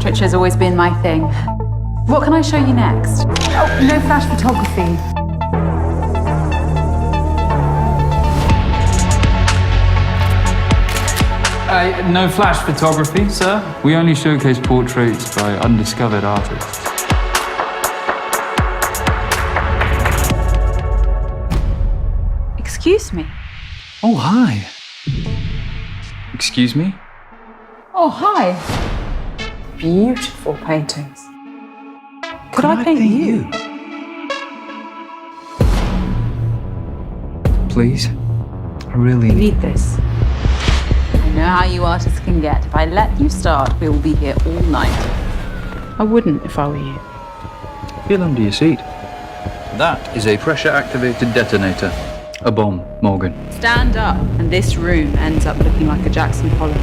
Portraiture has always been my thing. What can I show you next? Oh, no flash photography. No flash photography, sir. We only showcase portraits by undiscovered artists. Excuse me. Oh, hi. Excuse me? Oh, hi. Beautiful paintings. Could I paint you? Please? I really Read this. I know how you artists can get. If I let you start, we will be here all night. I wouldn't if I were you. Feel under your seat. That is a pressure-activated detonator. A bomb, Morgan. Stand up, and this room ends up looking like a Jackson Pollock.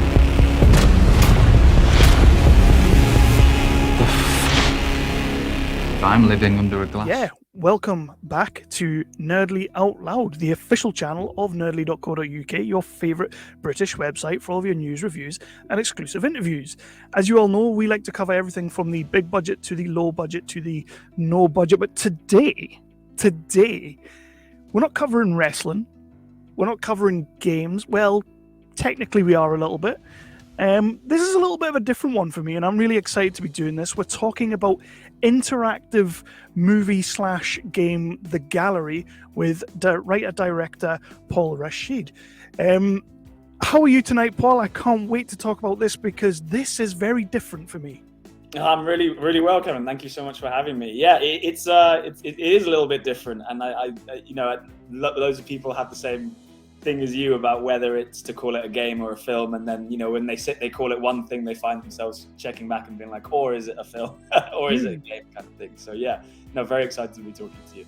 I'm living under a glass. Yeah, welcome back to Nerdly Out Loud, the official channel of nerdly.co.uk, your favourite British website for all of your news, reviews, and exclusive interviews. As you all know, we like to cover everything from the big budget to the low budget to the no budget. But today, we're not covering wrestling. We're not covering games. Well, technically we are a little bit. This is a little bit of a different one for me, and I'm really excited to be doing this. We're talking about interactive movie/game The Gallery with writer-director Paul Raschid. How are you tonight, Paul? I can't wait to talk about this because this is very different for me. I'm really well, Kevin. Thank you so much for having me. Yeah, it is a little bit different, and I loads of people have the same thing as you about whether it's to call it a game or a film, and then when they call it one thing, they find themselves checking back and being like, or is it a film or is it a game kind of thing. So yeah, very excited to be talking to you.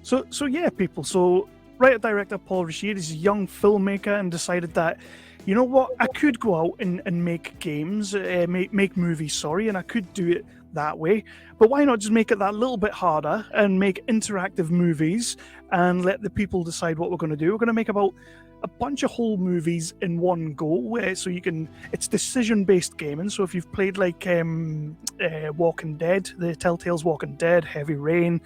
So yeah, people. So writer-director Paul Raschid is a young filmmaker and decided that, you know what, I could go out and make games, make movies, and I could do it that way. But why not just make it that little bit harder and make interactive movies and let the people decide what we're going to do? We're going to make about a bunch of whole movies in one go. So it's decision-based gaming. So if you've played like Walking Dead, the Telltale's Walking Dead, Heavy Rain,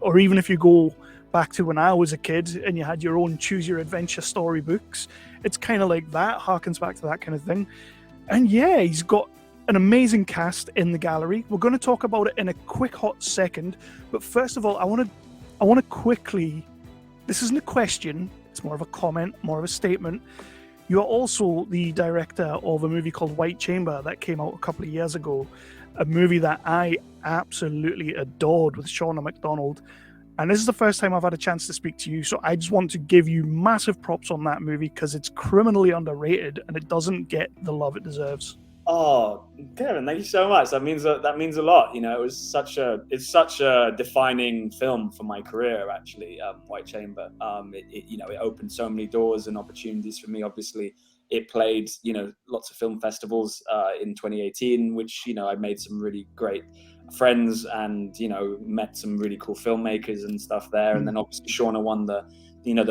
or even if you go back to when I was a kid and you had your own choose your adventure storybooks, it's kind of like that, harkens back to that kind of thing. And yeah, he's got an amazing cast in The Gallery. We're going to talk about it in a quick hot second, but first of all, I want to quickly, this isn't a question, it's more of a comment, more of a statement. You are also the director of a movie called White Chamber that came out a couple of years ago, a movie that I absolutely adored with Shauna McDonald. And this is the first time I've had a chance to speak to you, so I just want to give you massive props on that movie because it's criminally underrated and it doesn't get the love it deserves. Oh, Kevin, thank you so much. That means a lot. It's such a defining film for my career, actually. White Chamber. It opened so many doors and opportunities for me. Obviously, it played lots of film festivals in 2018, which I made some really great friends and met some really cool filmmakers and stuff there. And then obviously Shauna won the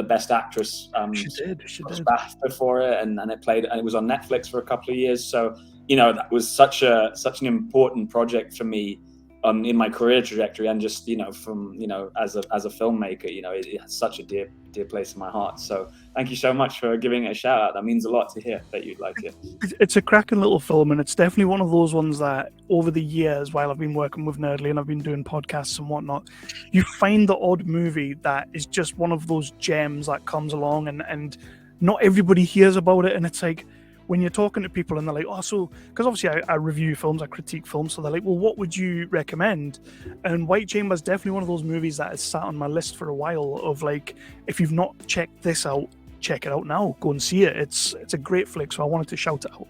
best actress. She did. BAFTA for it, and it was on Netflix for a couple of years. So that was such an important project for me in my career trajectory, and just from as a filmmaker, it has such a dear place in my heart. So thank you so much for giving it a shout out. That means a lot to hear that you'd like it. It's a cracking little film, and it's definitely one of those ones that over the years, while I've been working with Nerdly and I've been doing podcasts and whatnot, you find the odd movie that is just one of those gems that comes along and not everybody hears about it. And it's like, when you're talking to people and they're like, because obviously I review films, I critique films, so they're like, well, what would you recommend? And White Chamber is definitely one of those movies that has sat on my list for a while of like, if you've not checked this out, check it out now, go and see it. It's a great flick, so I wanted to shout it out.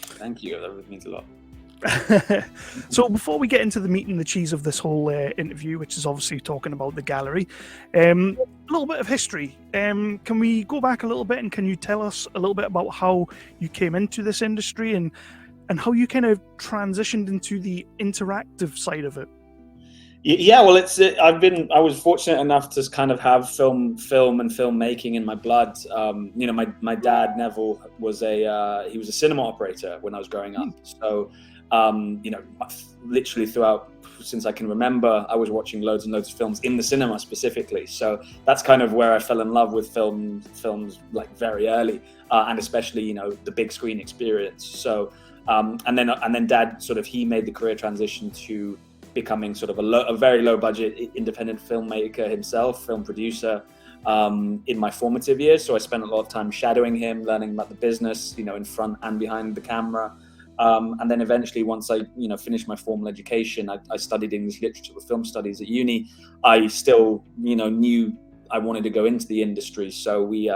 Thank you, that really means a lot. So before we get into the meat and the cheese of this whole interview, which is obviously talking about The Gallery, a little bit of history. Can we go back a little bit, and can you tell us a little bit about how you came into this industry and how you kind of transitioned into the interactive side of it? Yeah, well, I was fortunate enough to kind of have film and filmmaking in my blood. My dad Neville was he was a cinema operator when I was growing up. So Literally throughout, since I can remember, I was watching loads and loads of films in the cinema specifically. So that's kind of where I fell in love with films like very early, and especially, the big screen experience. So, and then Dad he made the career transition to becoming sort of a very low budget independent filmmaker himself, film producer, in my formative years. So I spent a lot of time shadowing him, learning about the business, in front and behind the camera. And then eventually, once I, finished my formal education, I studied English literature with film studies at uni. I still, knew I wanted to go into the industry. So we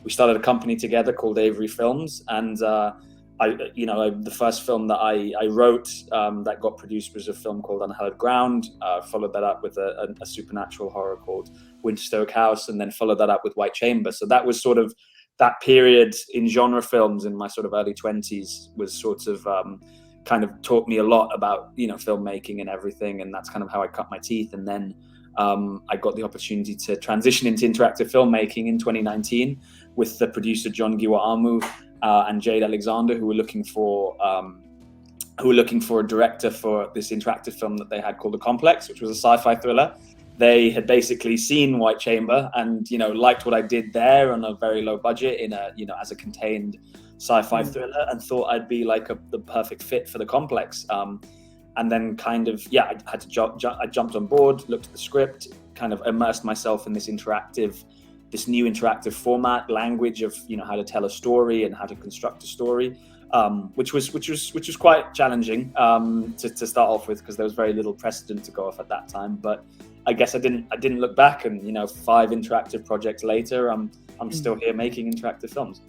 started a company together called Avery Films. And, the first film that I wrote that got produced was a film called Unhallowed Ground. Followed that up with a supernatural horror called Winterstoke House, and then followed that up with White Chamber. So that was sort of that period in genre films in my sort of early 20s was sort of kind of taught me a lot about, filmmaking and everything. And that's kind of how I cut my teeth. And then I got the opportunity to transition into interactive filmmaking in 2019 with the producer John Giwa-Amu and Jade Alexander, who were looking for a director for this interactive film that they had called The Complex, which was a sci-fi thriller. They had basically seen White Chamber and, liked what I did there on a very low budget in a, as a contained sci-fi thriller, and thought I'd be like the perfect fit for The Complex. And then I had to I jumped on board, looked at the script, kind of immersed myself in this new interactive format, language of, how to tell a story and how to construct a story. Which was quite challenging to start off with, because there was very little precedent to go off at that time. But I guess I didn't look back, and 5 interactive projects later, I'm still here making interactive films.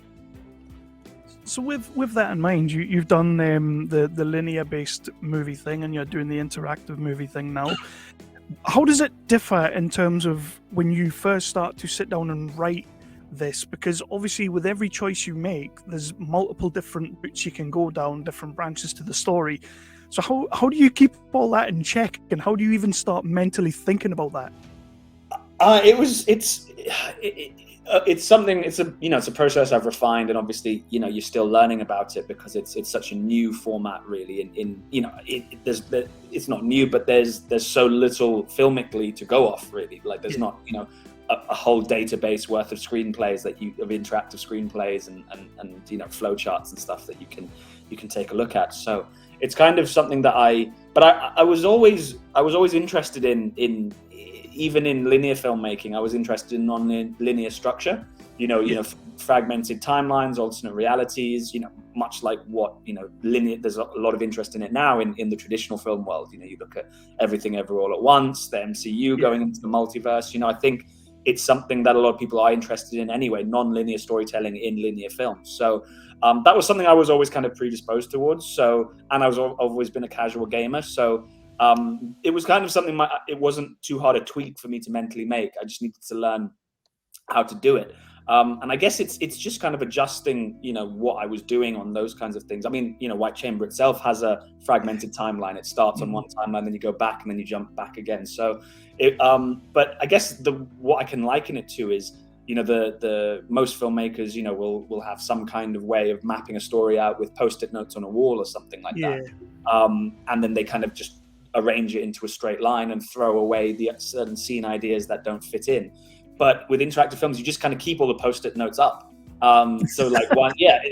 So with that in mind, you've done the linear based movie thing, and you're doing the interactive movie thing now. How does it differ in terms of when you first start to sit down and write this? Because obviously with every choice you make, there's multiple different routes you can go down, different branches to the story. So how do you keep all that in check, and how do you even start mentally thinking about that? It's a process I've refined, and obviously you're still learning about it because it's such a new format really. It's not new, but there's so little filmically to go off really. Like there's not a whole database worth of screenplays of interactive screenplays and flow charts and stuff that you can take a look at. So it's kind of something that I was always interested in even in linear filmmaking. I was interested in non-linear structure, fragmented timelines, alternate realities, much like what, linear, there's a lot of interest in it now in the traditional film world. You look at Everything Everywhere All at Once, the MCU going into the multiverse. I think it's something that a lot of people are interested in anyway, non-linear storytelling in linear films. So that was something I was always kind of predisposed towards. So, and I've always been a casual gamer. So it was kind of something, it wasn't too hard a tweak for me to mentally make. I just needed to learn how to do it. And I guess it's just kind of adjusting, what I was doing on those kinds of things. I mean, White Chamber itself has a fragmented timeline. It starts on one timeline, then you go back, and then you jump back again. So, but I guess what I can liken it to is, the most filmmakers, will have some kind of way of mapping a story out with Post-it notes on a wall or something like that. And then they kind of just arrange it into a straight line and throw away the certain scene ideas that don't fit in. But with interactive films, you just kind of keep all the Post-it notes up. So like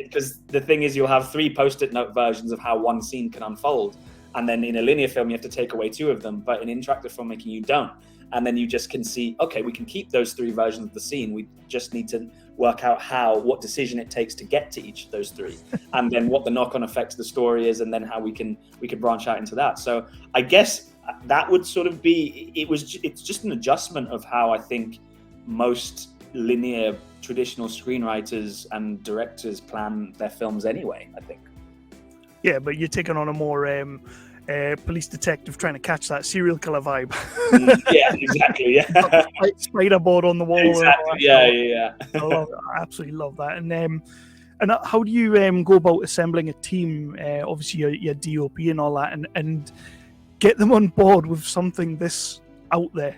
because the thing is, you'll have 3 Post-it note versions of how one scene can unfold. And then in a linear film, you have to take away 2 of them. But in interactive filmmaking, you don't. And then you just can see, okay, we can keep those 3 versions of the scene. We just need to work out what decision it takes to get to each of those 3, and then what the knock-on effect of the story is, and then how we can branch out into that. So I guess that would sort of be, it's just an adjustment of how I think most linear traditional screenwriters and directors plan their films anyway, I think. Yeah, but you're taking on a more police detective trying to catch that serial killer vibe. Yeah, exactly. Yeah, spider board on the wall. Exactly. Yeah. I absolutely love that. And how do you go about assembling a team? Obviously, your DOP and all that, and get them on board with something this out there.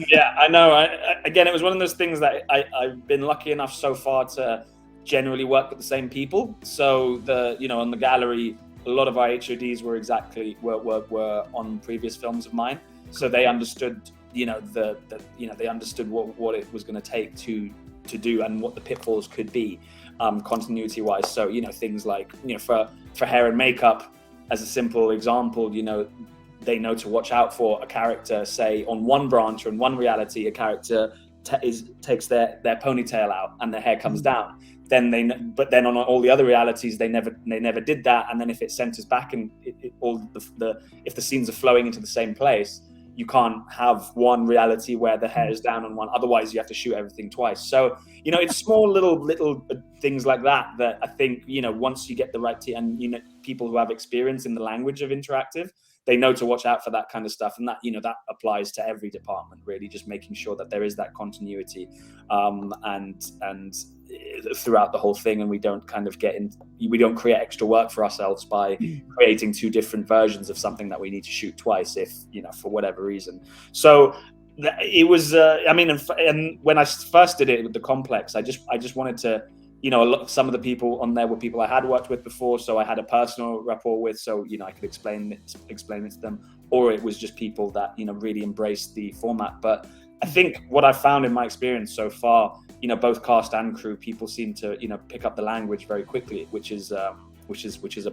Yeah, I know. Again, it was one of those things that I've been lucky enough so far to generally work with the same people. So on the gallery, a lot of our HODs were on previous films of mine, so they understood, they understood what it was going to take to do and what the pitfalls could be, continuity wise. So things like for hair and makeup, as a simple example, they know to watch out for a character, say on one branch or in one reality, a character takes their ponytail out and their hair comes down. But then on all the other realities, they never did that. And then if it centers back and if the scenes are flowing into the same place, you can't have one reality where the hair is down on one. Otherwise, you have to shoot everything twice. So it's small little things like that I think once you get the right team and people who have experience in the language of interactive, they know to watch out for that kind of stuff, and that that applies to every department, really, just making sure that there is that continuity and throughout the whole thing, and we don't create extra work for ourselves by creating two different versions of something that we need to shoot twice if for whatever reason. So it was and when I first did it with the complex, I just wanted to some of the people on there were people I had worked with before, so I had a personal rapport with, so I could explain it to them, or it was just people that really embraced the format. But I think what I found in my experience so far, both cast and crew, people seem to pick up the language very quickly, which is a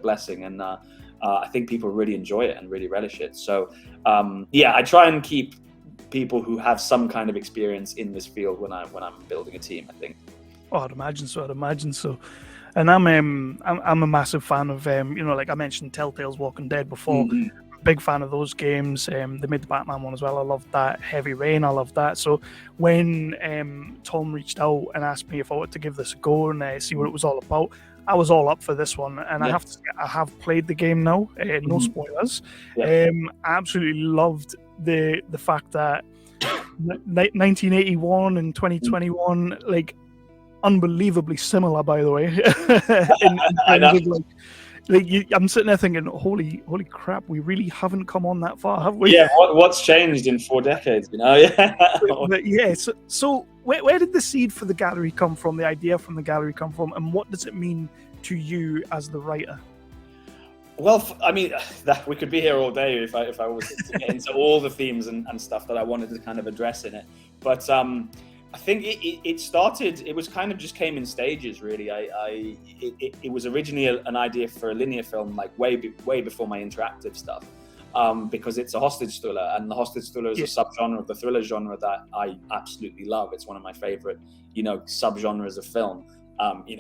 blessing, and I think people really enjoy it and really relish it. So I try and keep people who have some kind of experience in this field when I'm building a team, I think. Oh, I'd imagine so. And I'm a massive fan of like I mentioned Telltale's Walking Dead before. Mm-hmm. Big fan of those games. They made the Batman one as well. I loved that. Heavy Rain, I loved that. So when Tom reached out and asked me if I wanted to give this a go and see what it was all about, I was all up for this one. And I have to say, I have played the game now. No spoilers. Yeah. Absolutely loved the fact that 1981 and 2021, like, unbelievably similar, by the way. I know. I'm sitting there thinking, holy crap, we really haven't come on that far, have we? Yeah, what's changed in 4 decades, Yeah. But yeah, so where did the seed for the gallery come from, the idea from the gallery come from, and what does it mean to you as the writer? Well, we could be here all day if I was to get into all the themes and stuff that I wanted to kind of address in it. But I think it started, it was kind of just came in stages, really. It was originally an idea for a linear film, like way before my interactive stuff, because it's a hostage thriller, and the hostage thriller is a subgenre of the thriller genre that I absolutely love. It's one of my favorite, subgenres of film.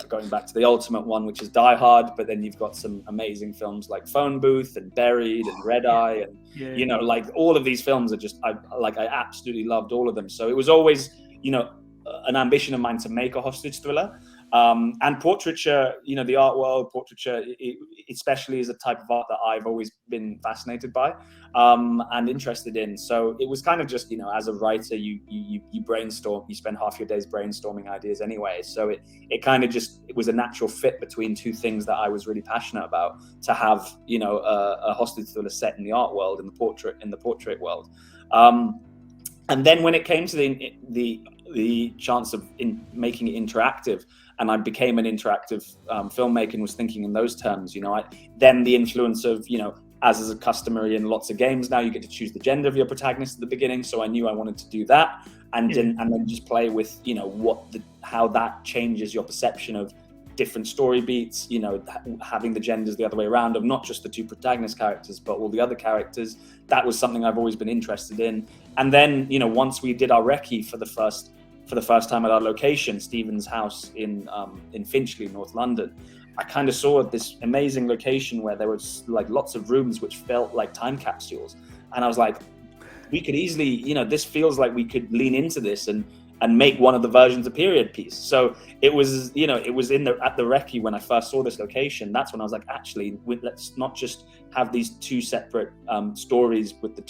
Going back to the ultimate one, which is Die Hard, but then you've got some amazing films like Phone Booth and Buried and Red Eye, and like all of these films are just I absolutely loved all of them. So it was always an ambition of mine to make a hostage thriller, and portraiture, the art world, portraiture especially is a type of art that I've always been fascinated by and interested in. So it was kind of just as a writer, you brainstorm, you spend half your days brainstorming ideas anyway, so it kind of just, it was a natural fit between two things that I was really passionate about, to have a hostage thriller set in the art world, in the portrait world. And then when it came to the chance of making it interactive, and I became an interactive filmmaker and was thinking in those terms, then the influence of, as is customary in lots of games now, you get to choose the gender of your protagonist at the beginning. So I knew I wanted to do that, and then just play with, how that changes your perception of different story beats, having the genders the other way around, of not just the two protagonist characters, but all the other characters. That was something I've always been interested in. And then, once we did our recce for the first time at our location, Stephen's house in Finchley, North London, I kind of saw this amazing location where there was like lots of rooms which felt like time capsules. And I was like, we could easily, this feels like we could lean into this and make one of the versions a period piece. So it was, it was at the recce when I first saw this location. That's when I was like, actually, let's not just have these two separate stories with the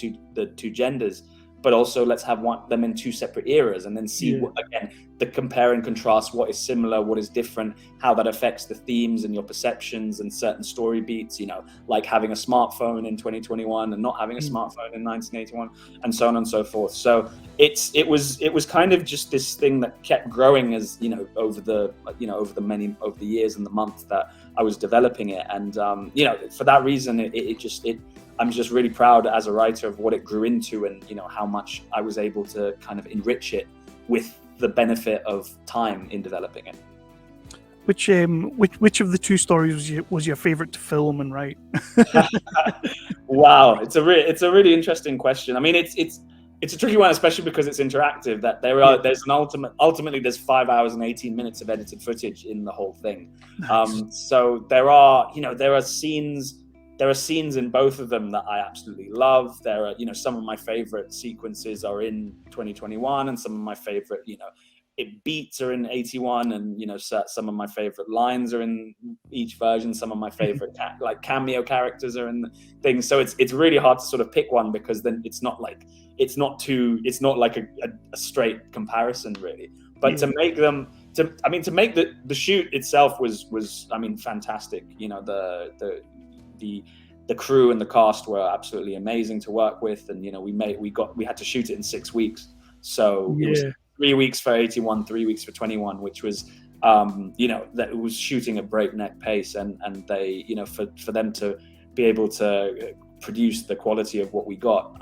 two genders. but also let's have them in two separate eras, and then see again the compare and contrast, what is similar, what is different, how that affects the themes and your perceptions and certain story beats, like having a smartphone in 2021 and not having a smartphone in 1981, and so on and so forth. So it was kind of just this thing that kept growing as over the years and the months that I was developing it, and for that reason I'm just really proud as a writer of what it grew into, and how much I was able to kind of enrich it with the benefit of time in developing it. Which of the two stories was your favorite to film and write? Wow, it's a really interesting question. I mean, it's a tricky one, especially because it's interactive. That ultimately there's 5 hours and 18 minutes of edited footage in the whole thing. Nice. So there are scenes in both of them that I absolutely love. There are, some of my favorite sequences are in 2021, and some of my favorite, beats are in 81, and some of my favorite lines are in each version. Some of my favorite cameo characters are in the thing. So it's really hard to sort of pick one, because then it's not like a straight comparison really. But to make them, to make the shoot itself was fantastic. The crew and the cast were absolutely amazing to work with, and we had to shoot it in 6 weeks, so it was 3 weeks for 81, 3 weeks for 21, which was that it was shooting at breakneck pace, and they for them to be able to produce the quality of what we got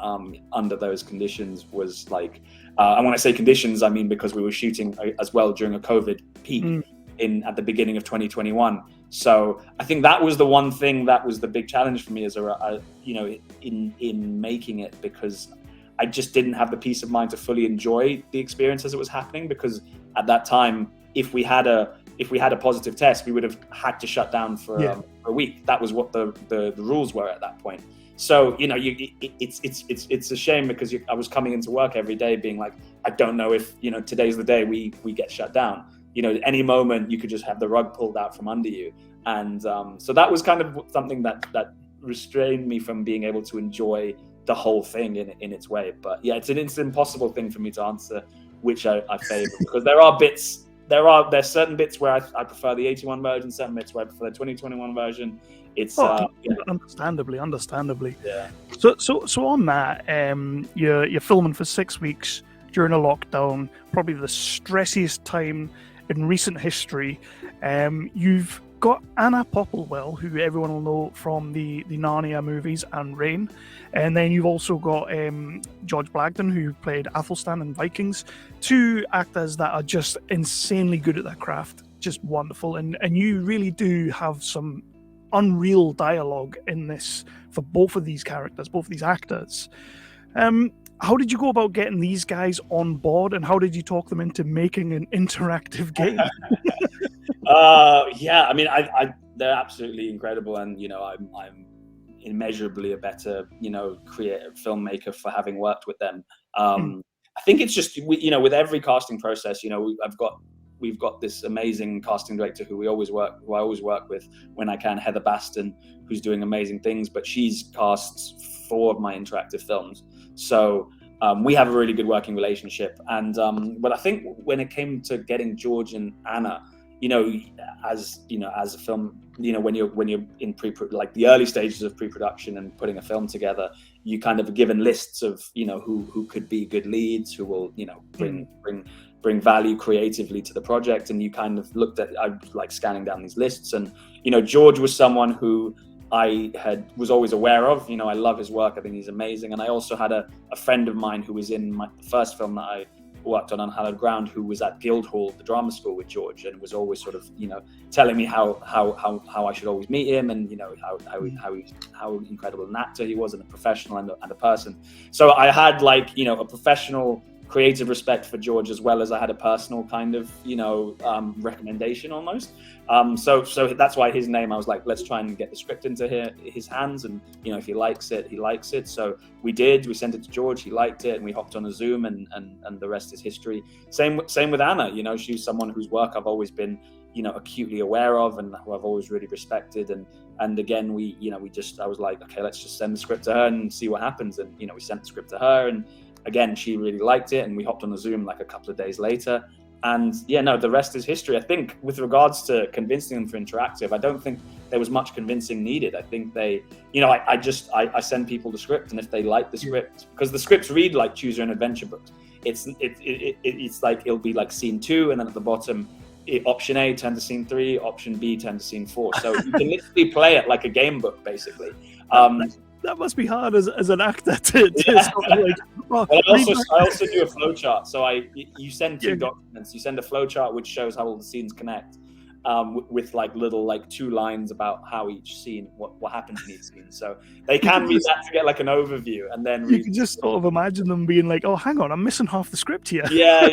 under those conditions was like, and when I say conditions, I mean because we were shooting as well during a COVID peak at the beginning of 2021. So I think that was the one thing that was the big challenge for me in making it, because I just didn't have the peace of mind to fully enjoy the experience as it was happening, because at that time, if we had a positive test, we would have had to shut down for a week. That was what the rules were at that point. So it's a shame, because I was coming into work every day being like, I don't know if today's the day we get shut down. Any moment you could just have the rug pulled out from under you. And so that was kind of something that restrained me from being able to enjoy the whole thing in its way. But yeah, it's an impossible thing for me to answer which I favor, because there's certain bits where I prefer the 81 version, certain bits where I prefer the 2021 version. It's understandably. Yeah. So on that, you're filming for 6 weeks during a lockdown, probably the stressiest time in recent history. You've got Anna Popplewell, who everyone will know from the Narnia movies and Rain, and then you've also got George Blagdon, who played Athelstan in Vikings. Two actors that are just insanely good at their craft, just wonderful, and you really do have some unreal dialogue in this for both of these characters, both of these actors. How did you go about getting these guys on board, and how did you talk them into making an interactive game? Yeah, I mean, they're absolutely incredible, and I'm immeasurably a better creative filmmaker for having worked with them. I think it's just with every casting process, we've got this amazing casting director who I always work with when I can, Heather Baston, who's doing amazing things, but she's cast 4 of my interactive films. So we have a really good working relationship. And but I think when it came to getting George and Anna, as a film, when you're in the early stages of pre-production and putting a film together, you kind of are given lists of who could be good leads, who will bring value creatively to the project. And you kind of I was like scanning down these lists, and George was someone who I was always aware of. I love his work. I think he's amazing. And I also had a friend of mine who was in the first film that I worked on Unhallowed Ground, who was at Guildhall, the drama school, with George, and was always sort of telling me how I should always meet him, and how incredible an actor he was, and a professional and a person. So I had a professional creative respect for George, as well as I had a personal kind of recommendation almost. So that's why his name, I was like, let's try and get the script into his hands, and if he likes it, he likes it. So we sent it to George, he liked it, and we hopped on a Zoom, and the rest is history. Same with Anna. She's someone whose work I've always been acutely aware of, and who I've always really respected. And again, I was like, okay, let's just send the script to her and see what happens. And we sent the script to her, and again, she really liked it, and we hopped on a Zoom like a couple of days later. And yeah, no, the rest is history. I think with regards to convincing them for interactive, I don't think there was much convincing needed. I think they, I send people the script, and if they like the script, because the scripts read like choose your own adventure books. It's like it'll be like scene 2, and then at the bottom, option A turn to scene 3, option B turn to scene 4. So you can literally play it like a game book, basically. That must be hard as an actor to sort of like. Well, I also do a flowchart. So you send 2 documents. You send a flowchart which shows how all the scenes connect, with like little like 2 lines about how each scene, what happens in each scene. So they can read that to get like an overview, and then you can just sort of imagine them being like, "Oh, hang on, I'm missing half the script here." Yeah,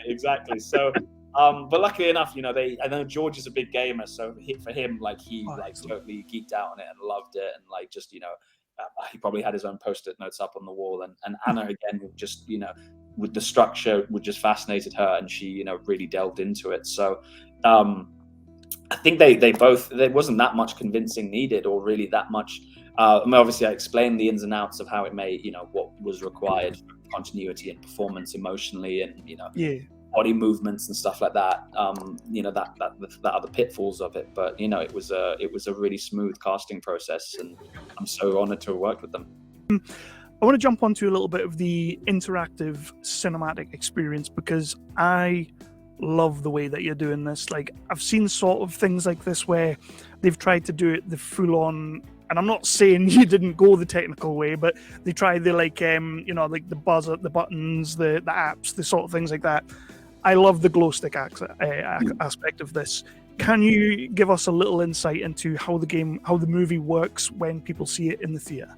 exactly. So. But luckily enough, I know George is a big gamer, so for him, like he totally geeked out on it and loved it, and like just he probably had his own post-it notes up on the wall, and Anna again just with the structure would just fascinated her, and she really delved into it. So I think they both, there wasn't that much convincing needed, or really that much. Obviously I explained the ins and outs of how it may what was required for continuity and performance emotionally, and body movements and stuff like that. That are the pitfalls of it, but it was a really smooth casting process, and I'm so honored to have worked with them. I want to jump onto a little bit of the interactive cinematic experience, because I love the way that you're doing this. Like, I've seen sort of things like this where they've tried to do it the full on, and I'm not saying you didn't go the technical way, but they tried the like the buzzer, the buttons, the apps, the sort of things like that. I love the glow stick aspect of this. Can you give us a little insight into how the movie works when people see it in the theater?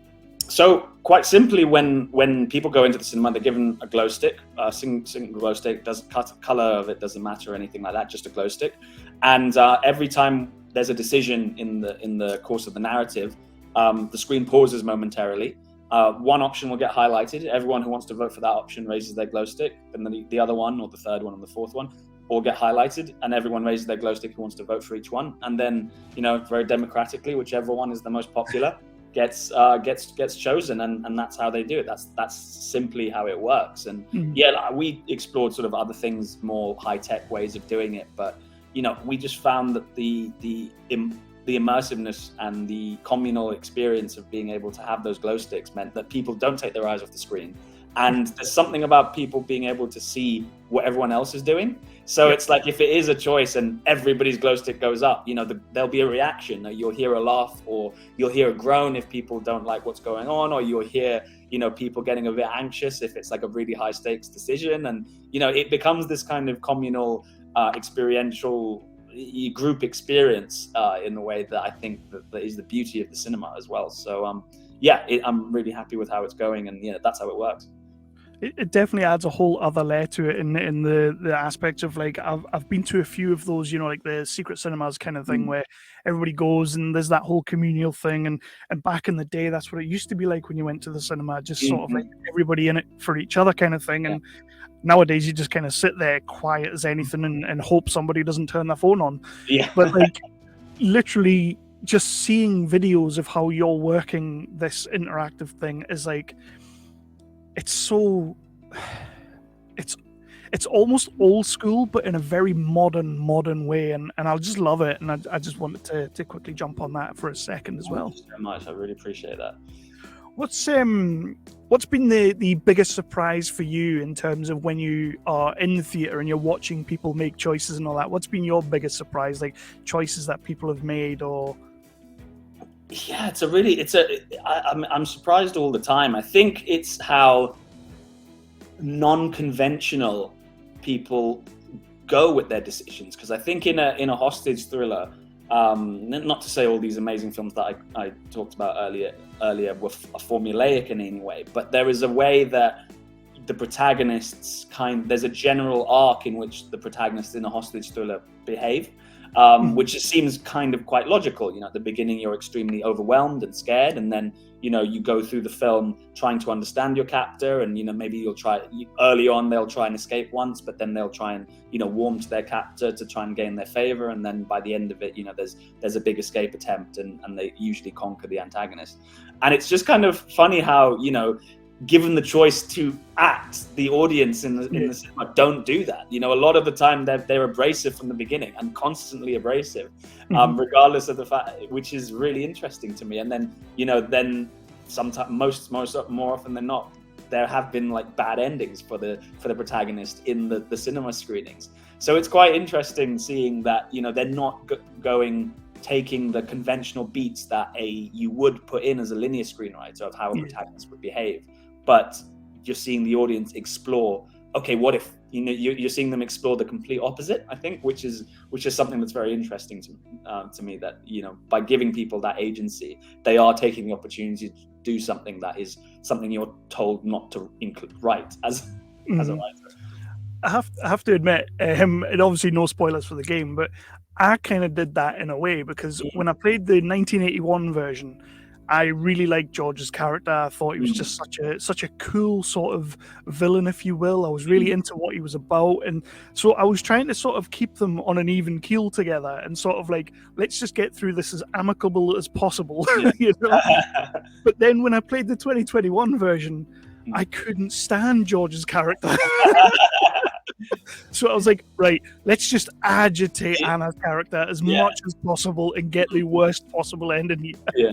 So quite simply, when people go into the cinema, they're given a glow stick, a single glow stick. Color of it doesn't matter or anything like that, just a glow stick. And every time there's a decision in the course of the narrative, the screen pauses momentarily. One option will get highlighted. Everyone who wants to vote for that option raises their glow stick, and then the other one, or the third one, or the fourth one, all get highlighted, and everyone raises their glow stick who wants to vote for each one. And then, very democratically, whichever one is the most popular gets chosen, and that's how they do it. That's simply how it works. And we explored sort of other things, more high-tech ways of doing it, but we just found that the immersiveness and the communal experience of being able to have those glow sticks meant that people don't take their eyes off the screen. And there's something about people being able to see what everyone else is doing. So it's like, if it is a choice and everybody's glow stick goes up, there'll be a reaction. You'll hear a laugh, or you'll hear a groan if people don't like what's going on, or you'll hear, people getting a bit anxious if it's like a really high stakes decision. And, it becomes this kind of communal, experiential group experience in the way that I think that is the beauty of the cinema as well. So I'm really happy with how it's going, and that's how it works. It definitely adds a whole other layer to it in the aspect of, like, I've been to a few of those, like the secret cinemas kind of thing, where everybody goes and there's that whole communal thing, and back in the day that's what it used to be like when you went to the cinema, just sort of like everybody in it for each other kind of thing. And nowadays you just kind of sit there quiet as anything and hope somebody doesn't turn their phone on. But like, literally just seeing videos of how you're working this interactive thing is like, it's almost old school, but in a very modern way, and I just love it. And I just wanted to quickly jump on that for a second as well. Thank you so much. I really appreciate that. What's been the biggest surprise for you in terms of when you are in the theater and you're watching people make choices and all that? What's been your biggest surprise, like choices that people have made? Or I'm surprised all the time. I think it's how non-conventional people go with their decisions, because I think in a hostage thriller, not to say all these amazing films that I talked about earlier were formulaic in any way, but there is a way that the protagonists there's a general arc in which the protagonists in a hostage thriller behave, which just seems kind of quite logical. At the beginning you're extremely overwhelmed and scared, and then you go through the film trying to understand your captor, and maybe early on they'll try and escape once, but then they'll try and warm to their captor to try and gain their favor, and then by the end of it there's a big escape attempt, and they usually conquer the antagonist. And it's just kind of funny how given the choice to act, the audience in the cinema don't do that. You know, a lot of the time they're abrasive from the beginning and constantly abrasive, regardless of the fact, which is really interesting to me. And then, you know, then sometimes, more often than not, there have been like bad endings for the protagonist in the cinema screenings. So it's quite interesting seeing that, you know, they're not taking the conventional beats that you would put in as a linear screenwriter of how a protagonist would behave, but you're seeing the audience explore, okay, what if, you know, you're seeing them explore the complete opposite, I think, which is something that's very interesting to me, that, you know, by giving people that agency, they are taking the opportunity to do something that is something you're told not to write as a writer. I have to admit, and obviously no spoilers for the game, but I kind of did that in a way, because when I played the 1981 version, I really liked George's character. I thought he was just such a cool sort of villain, if you will. I was really into what he was about, and so I was trying to sort of keep them on an even keel together, and sort of like, let's just get through this as amicable as possible. You know? But then when I played the 2021 version, I couldn't stand George's character. So I was like, right, let's just agitate Anna's character as much as possible and get the worst possible ending here.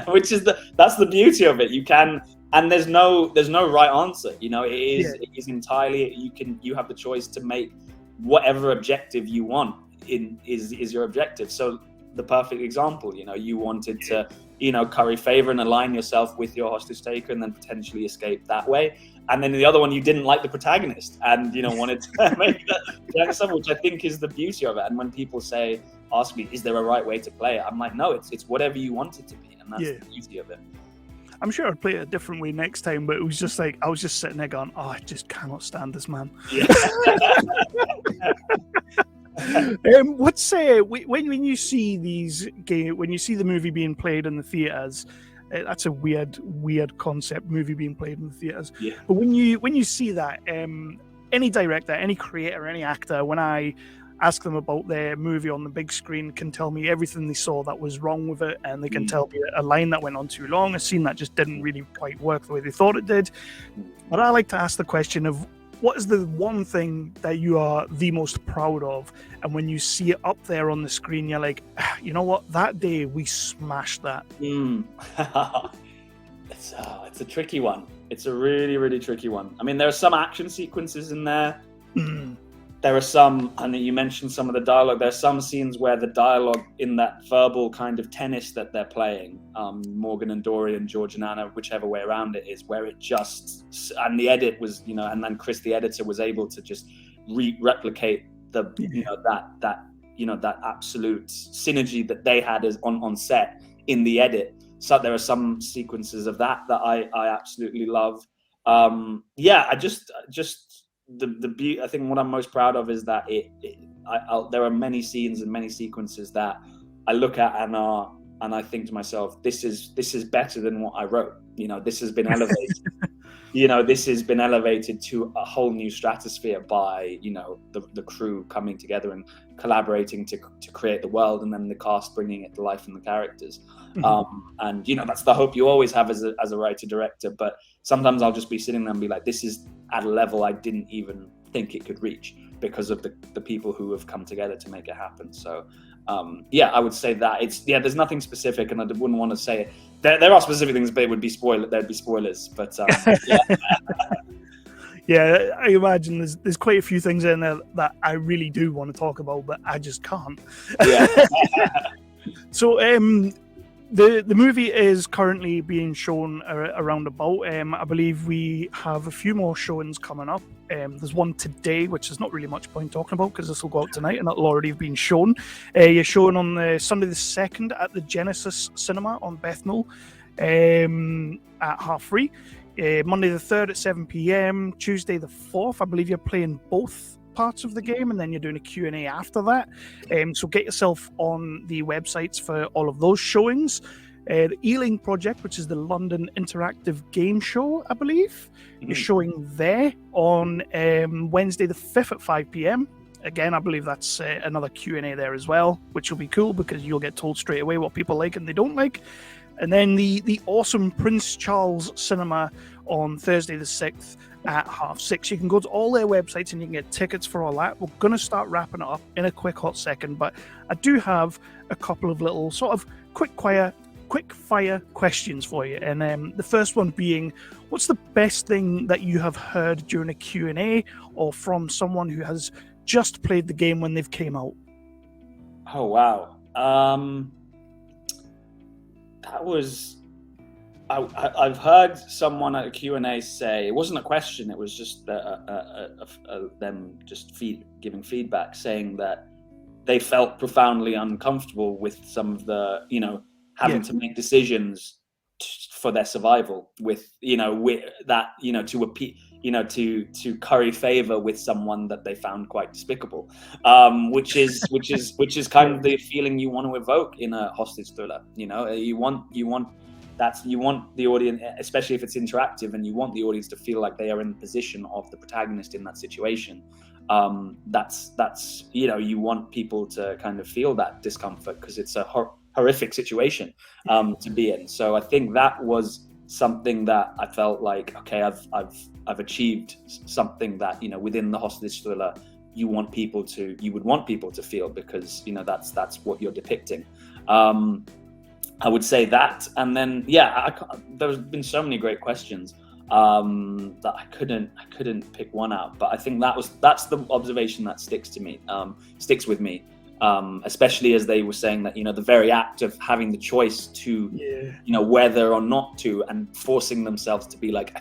Which is that's the beauty of it. You can, and there's no right answer. You know, it is entirely, you have the choice to make whatever objective you want is your objective. So the perfect example, you know, you wanted to, you know, curry favor and align yourself with your hostage taker and then potentially escape that way. And then the other one, you didn't like the protagonist and, you know, wanted to make that, which I think is the beauty of it. And when people ask me, is there a right way to play it? I'm like, no, it's whatever you want it to be. And that's the beauty of it. I'm sure I'd play it a different way next time, but it was just like, I was just sitting there going, oh, I just cannot stand this man. Yeah. When you see when you see the movie being played in the theaters, that's a weird concept, movie being played in the theaters. Yeah. But when you see that, any director, any creator, any actor, when I ask them about their movie on the big screen, can tell me everything they saw that was wrong with it, and they can tell me a line that went on too long, a scene that just didn't really quite work the way they thought it did. But I like to ask the question of, what is the one thing that you are the most proud of? And when you see it up there on the screen, you're like, you know what? That day we smashed that. It's a tricky one. It's a really, really tricky one. I mean, there are some action sequences in there. There are some, and you mentioned some of the dialogue. There's some scenes where the dialogue in that verbal kind of tennis that they're playing, Morgan and Dorian, George and Anna, whichever way around it is, where it just, and the edit was, you know, and then Chris, the editor, was able to just replicate the, you know, that absolute synergy that they had as on set in the edit. So there are some sequences of that I absolutely love. I just. I think what I'm most proud of is that there are many scenes and many sequences that I look at and I think to myself, this is better than what I wrote. You know, this has been elevated. You know, this has been elevated to a whole new stratosphere by, you know, the crew coming together and collaborating to create the world, and then the cast bringing it to life and the characters. And, you know, that's the hope you always have as a writer director. But sometimes I'll just be sitting there and be like, this is at a level I didn't even think it could reach because of the people who have come together to make it happen. So, I would say that there's nothing specific, and I wouldn't want to say it. There are specific things, but there'd be spoilers. But yeah, I imagine there's quite a few things in there that I really do want to talk about, but I just can't. Yeah. So, the movie is currently being shown around about. I believe we have a few more showings coming up. There's one today, which is not really much point talking about because this will go out tonight and it'll already have been shown. You're showing on the Sunday the 2nd at the Genesis Cinema on Bethnal at 3:30. Monday the 3rd at 7 p.m. Tuesday the 4th, I believe you're playing both parts of the game, and then you're doing a Q&A after that. So get yourself on the websites for all of those showings. The Ealing Project, which is the London Interactive Game Show, I believe, is showing there on Wednesday the 5th at 5 p.m. Again, I believe that's another Q&A there as well, which will be cool because you'll get told straight away what people like and they don't like. And then the awesome Prince Charles Cinema on Thursday the 6th at 6:30. You can go to all their websites and you can get tickets for all that. We're going to start wrapping it up in a quick hot second, but I do have a couple of little sort of quick fire questions for you. And the first one being, what's the best thing that you have heard during a Q&A or from someone who has just played the game when they've came out? Oh, wow. That was... I've heard someone at a Q&A say, it wasn't a question, it was just them just giving feedback, saying that they felt profoundly uncomfortable with some of the, having to make decisions for their survival with that, to curry favor with someone that they found quite despicable, which is kind of the feeling you want to evoke in a hostage thriller. You want the audience, especially if it's interactive, and you want the audience to feel like they are in the position of the protagonist in that situation. You want people to kind of feel that discomfort because it's a horrific situation to be in. So I think that was something that I felt like, okay, I've achieved something that within the hostage thriller you would want people to feel, because that's what you're depicting. I would say that, and then there's been so many great questions that I couldn't pick one out. But I think that's the observation that sticks with me, especially as they were saying that the very act of having the choice to whether or not to, and forcing themselves to be like,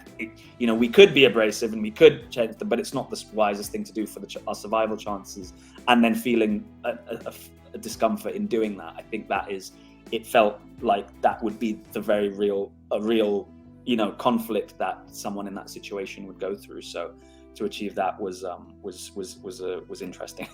we could be abrasive and we could change, but it's not the wisest thing to do for our survival chances, and then feeling a discomfort in doing that. I think it felt like that would be a real conflict that someone in that situation would go through. So to achieve that was interesting.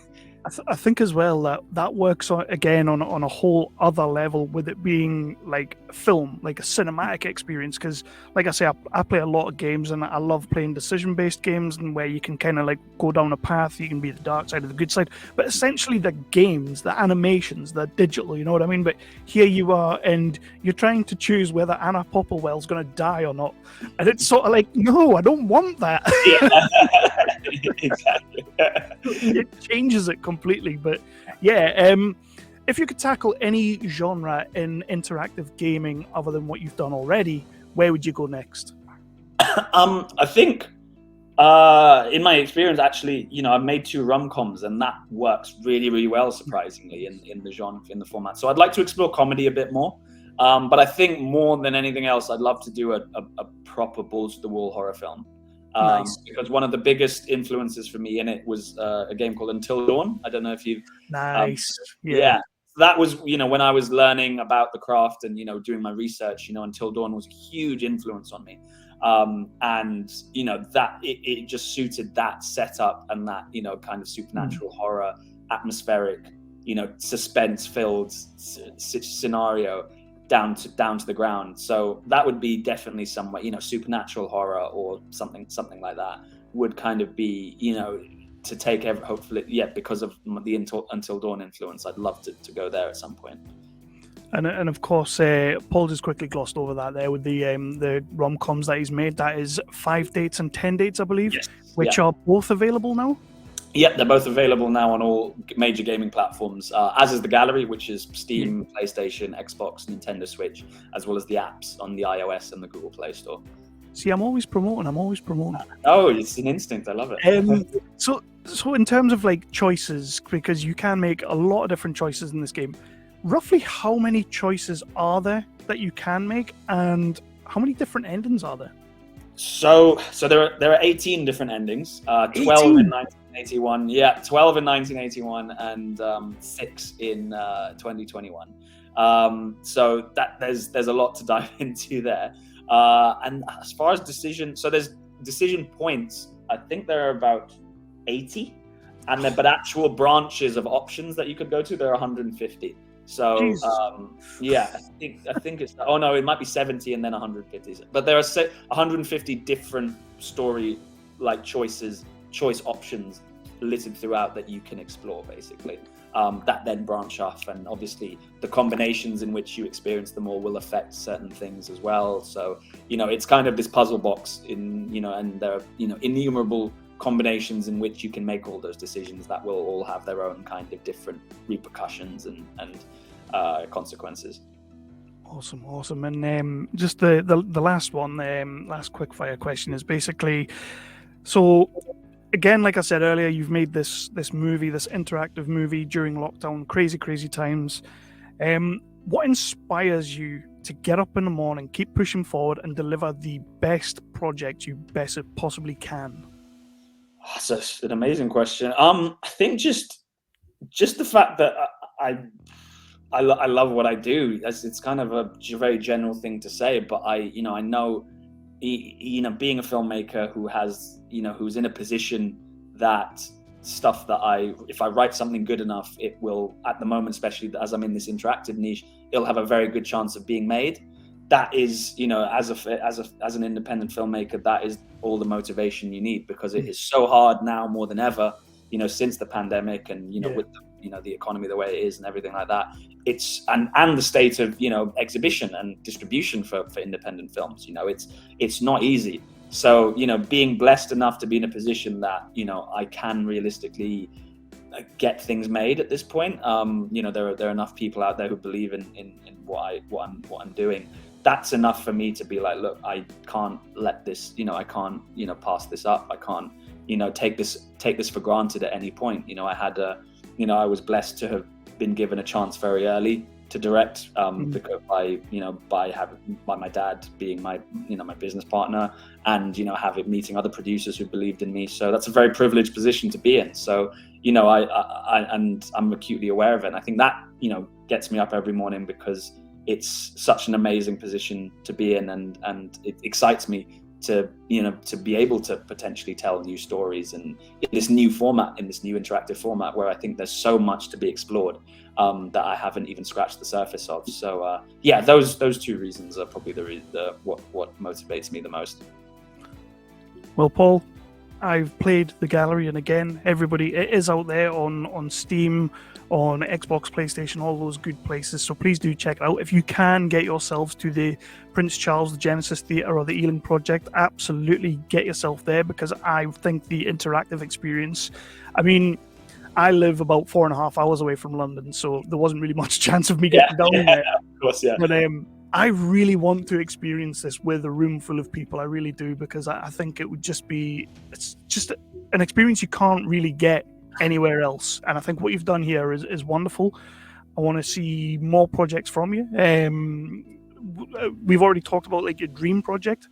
I think as well that works on a whole other level, with it being like film, like a cinematic experience. Because, like I say, I play a lot of games, and I love playing decision-based games, and where you can kind of like go down a path. You can be the dark side or the good side. But essentially, the games, the animations, they're digital. You know what I mean? But here you are, and you're trying to choose whether Anna Popplewell's going to die or not, and it's sort of like, no, I don't want that. Exactly. It changes it completely. But if you could tackle any genre in interactive gaming other than what you've done already, where would you go next? I think in my experience, actually, I've made 2 rom-coms, and that works really, really well, surprisingly, in the genre, in the format. So I'd like to explore comedy a bit more, but I think more than anything else, I'd love to do a proper balls-to-the-wall horror film. Nice. Because one of the biggest influences for me in it was a game called Until Dawn. I don't know if you've... Nice. That was, when I was learning about the craft and, doing my research, Until Dawn was a huge influence on me. And, that it just suited that setup and that, kind of supernatural horror, atmospheric, suspense-filled scenario down to the ground. So that would be definitely somewhere, supernatural horror or something like that would kind of be, to take hopefully, because of the Until Dawn influence, I'd love to go there at some point. And of course, Paul just quickly glossed over that there with the rom-coms that he's made. That is 5 Dates and 10 Dates, I believe, yes. which are both available now. Yep, they're both available now on all major gaming platforms, as is the gallery, which is Steam, PlayStation, Xbox, Nintendo Switch, as well as the apps on the iOS and the Google Play Store. See, I'm always promoting. Oh, it's an instinct. I love it. So in terms of like choices, because you can make a lot of different choices in this game, roughly how many choices are there that you can make, and how many different endings are there? So there are 18 different endings, 12 in 1981. Yeah, 12 in 1981 and 6 in 2021. So that there's a lot to dive into there. And as far as there's decision points. I think there are about 80, but actual branches of options that you could go to, there are 150. So I think it's, oh no, it might be 70 and then 150. But there are 150 different story choice options littered throughout that you can explore, basically. that then branch off, and obviously the combinations in which you experience them all will affect certain things as well. So, it's kind of this puzzle box and there are, innumerable combinations in which you can make all those decisions that will all have their own kind of different repercussions and consequences. Awesome. And just the last one, last quick fire question is basically, so again, like I said earlier, you've made this movie, this interactive movie during lockdown, crazy times. What inspires you to get up in the morning, keep pushing forward, and deliver the best project you best possibly can? That's an amazing question. I think just the fact that I love what I do. It's kind of a very general thing to say, but I know, being a filmmaker who has, who's in a position that stuff that if I write something good enough, it will, at the moment, especially as I'm in this interactive niche, it'll have a very good chance of being made. That is, as an independent filmmaker, that is all the motivation you need, because it is so hard now more than ever, since the pandemic and, with the economy the way it is and everything like that. It's and the state of exhibition and distribution for independent films. It's not easy. So being blessed enough to be in a position that I can realistically get things made at this point. There are enough people out there who believe in what I'm doing. That's enough for me to be like, look, I can't let this. I can't pass this up. I can't take this for granted at any point. I had I was blessed to have been given a chance very early to direct, because by my dad being my my business partner, and meeting other producers who believed in me. So that's a very privileged position to be in. So I'm acutely aware of it. And I think that gets me up every morning, because it's such an amazing position to be in, and it excites me to be able to potentially tell new stories, and in this new format, in this new interactive format, where I think there's so much to be explored that I haven't even scratched the surface of. So those two reasons are probably what motivates me the most. Well, Paul, I've played The Gallery, and again, everybody, it is out there on Steam, on Xbox, PlayStation, all those good places. So please do check it out. If you can get yourselves to the Prince Charles, the Genesis Theatre, or the Ealing Project, absolutely get yourself there, because I think the interactive experience, I live about 4.5 hours away from London, so there wasn't really much chance of me getting down there. Of course, yeah. But I really want to experience this with a room full of people. I really do, because I think it would just be, it's just an experience you can't really get anywhere else. And I think what you've done here is wonderful. I want to see more projects from you. We've already talked about your dream project,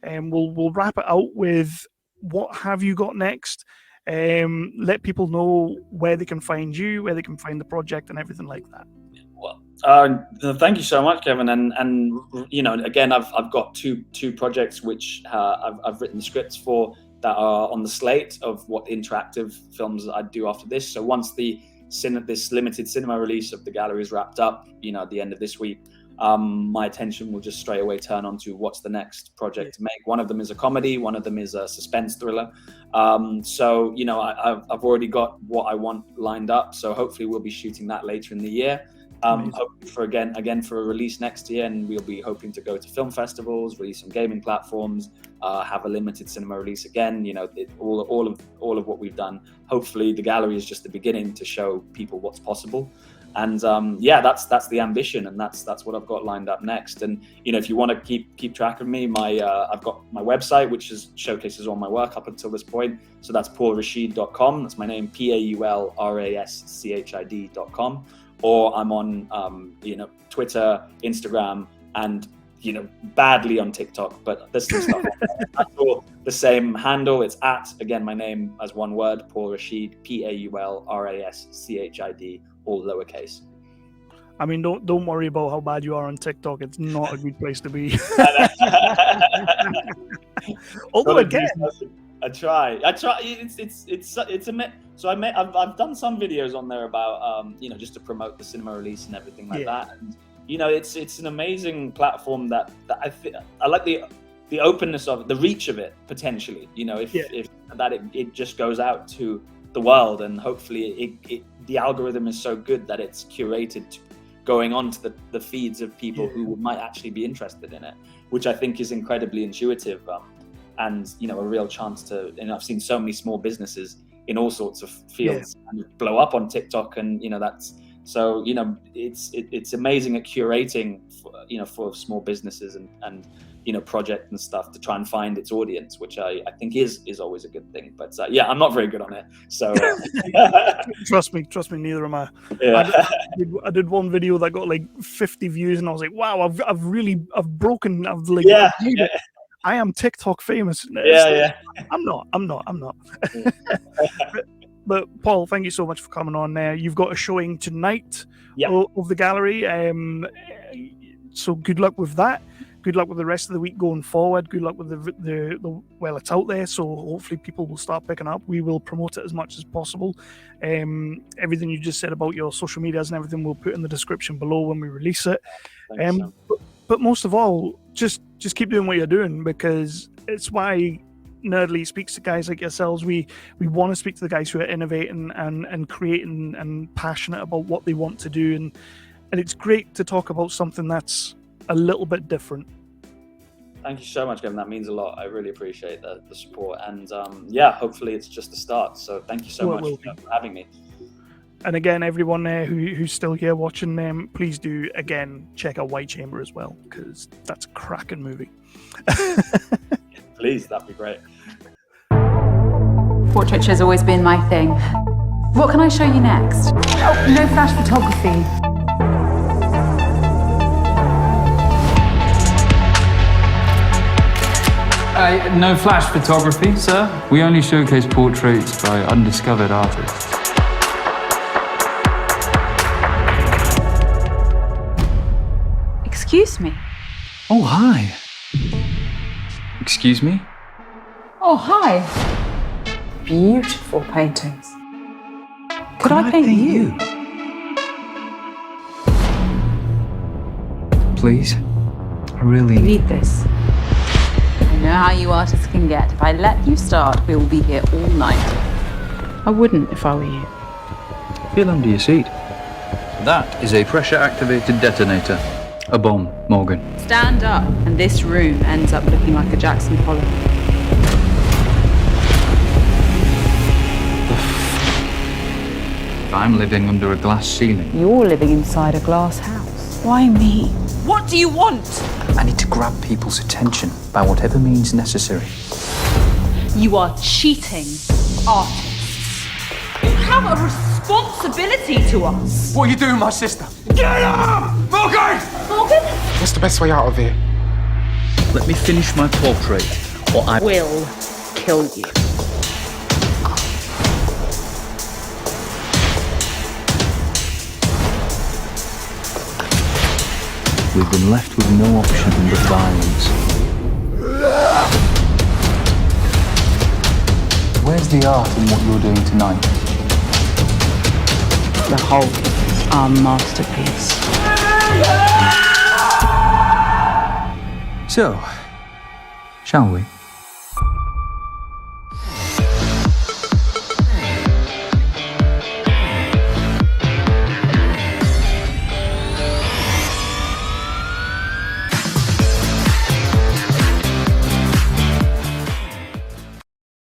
and we'll wrap it out with what have you got next. Let people know where they can find you, where they can find the project, and everything like that. Well, thank you so much, Kevin. And again, I've got two projects which I've written the scripts for, that are on the slate of what interactive films I'd do after this. So once this limited cinema release of The Gallery is wrapped up, at the end of this week, my attention will just straight away turn on to what's the next project to make. One of them is a comedy, one of them is a suspense thriller. So I've already got what I want lined up. So hopefully we'll be shooting that later in the year. Hoping for again for a release next year, and we'll be hoping to go to film festivals, release on gaming platforms, have a limited cinema release again. All of what we've done. Hopefully, The Gallery is just the beginning to show people what's possible, and that's the ambition, and that's what I've got lined up next. And if you want to keep track of me, I've got my website, which showcases all my work up until this point. So that's paulraschid.com. That's my name, PaulRaschid.com. Or I'm on, Twitter, Instagram, and badly on TikTok. But there's some stuff. That's all the same handle. It's again my name as one word, Paul Raschid, PaulRaschid, all lowercase. Don't worry about how bad you are on TikTok. It's not a good place to be. Although again, I try. It's a so I've done some videos on there about just to promote the cinema release and everything like that. And it's an amazing platform that I like the openness of it, the reach of it potentially. If it just goes out to the world, and hopefully the algorithm is so good that it's curated going on to the feeds of people who might actually be interested in it, which I think is incredibly intuitive, and a real chance to. And I've seen so many small businesses in all sorts of fields blow up on TikTok, and that's so it's amazing at curating for small businesses and project and stuff to try and find its audience, which I think is always a good thing. But I'm not very good on it, so trust me, neither am I. I did one video that got like 50 views, and I was like, wow, I've broken. I am TikTok famous. I'm not. But Paul, thank you so much for coming on. You've got a showing tonight of the gallery. So good luck with that. Good luck with the rest of the week going forward. Good luck with the well, it's out there, so hopefully people will start picking up. We will promote it as much as possible. Everything you just said about your social medias and everything we'll put in the description below when we release it. But most of all, just keep doing what you're doing, because it's why Nerdly speaks to guys like yourselves. We want to speak to the guys who are innovating and creating and passionate about what they want to do, and it's great to talk about something that's a little bit different. Thank you so much, Kevin. That means a lot. I really appreciate the support, and hopefully it's just the start. So thank you so much for having me. And again, everyone there who's still here watching them, please do again check out White Chamber as well, because that's a cracking movie. Please, that'd be great. Portraiture has always been my thing. What can I show you next? Oh, no flash photography. No flash photography, sir. We only showcase portraits by undiscovered artists. Excuse me. Oh, hi. Excuse me? Oh, hi. Beautiful paintings. Could I paint you? Please? I really Read this. I know how you artists can get. If I let you start, we will be here all night. I wouldn't if I were you. Feel under your seat. That is a pressure-activated detonator. A bomb, Morgan. Stand up, and this room ends up looking like a Jackson Pollock. I'm living under a glass ceiling. You're living inside a glass house. Why me? What do you want? I need to grab people's attention by whatever means necessary. You are cheating artists. You have a responsibility to us. What are you doing, my sister? Get up! Morgan! Morgan? What's the best way out of here? Let me finish my portrait, or I Will kill you. We've been left with no option but violence. Where's the art in what you're doing tonight? The Hulk is our masterpiece. So, shall we?